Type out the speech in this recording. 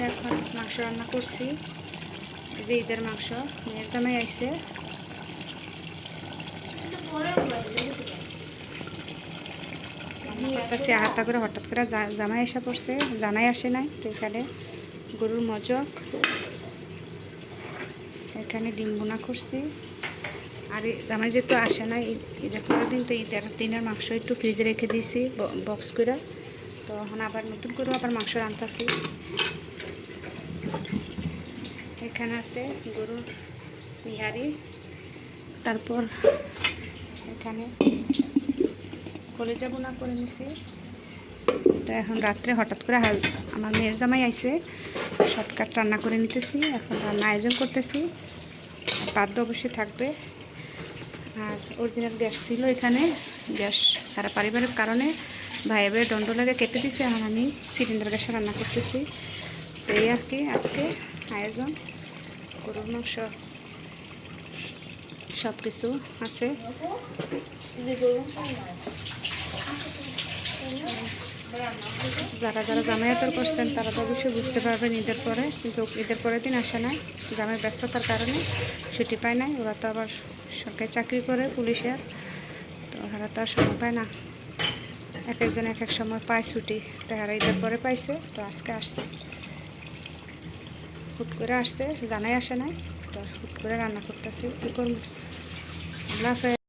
এখন মাংস রান্না করছি, যে ঈদের মাংস। মেয়ের জামাই আইছে, করতেছি আহারটা করে। হঠাৎ করে জামাই এসে পড়ছে, জানাই আসে নাই। তো এখানে গরুর মজক, এখানে ডিম বোনা করছি। আর জামাই যেহেতু আসে না ঈদের পরের দিন, তো ঈদের দিনের মাংস একটু ফ্রিজে রেখে দিয়েছি বক্স করে। তো এখন আবার নতুন করে আবার মাংস রান্তাছি। এখানে আছে গরুর নিহারি, তারপর এখানে কলেজা বোনা করে নিছি। তো এখন রাত্রে হঠাৎ করে আমার মেয়ের জামাই আইছে, শর্টকাট রান্না করে নিতেছি। এখন রান্না আয়োজন করতেছি, বাধ্য অবশ্যই থাকবে। আর অরিজিনাল গ্যাস ছিল এখানে, গ্যাস সারা পারিবারিক কারণে ভাইয়ের দণ্ড লাগে কেটে দিছে। এখন আমি সিলিন্ডার গ্যাসে রান্না করতেছি। তো এই আর কি আজকে আয়োজন। গরুর মাংস সব কিছু আছে। যারা যারা জামায়াতের করছেন তারা তো অবশ্যই বুঝতে পারবেন ঈদের পরে, কিন্তু ঈদের পরের দিন আসে না, জামাই ব্যস্ততার কারণে ছুটি পায় নাই। ওরা তো আবার সরকারি চাকরি করে, পুলিশের। তো ওরা তো আর সময় পায় না, এক একজন এক এক সময় পায় ছুটি। তো এরা ঈদের পরে পাইছে, তো আজকে আসছে, হুট করে আসছে, জানাই আসে নাই। তো হুট করে রান্না করতেছি, কী করবো। আল্লাহ হাফেজ।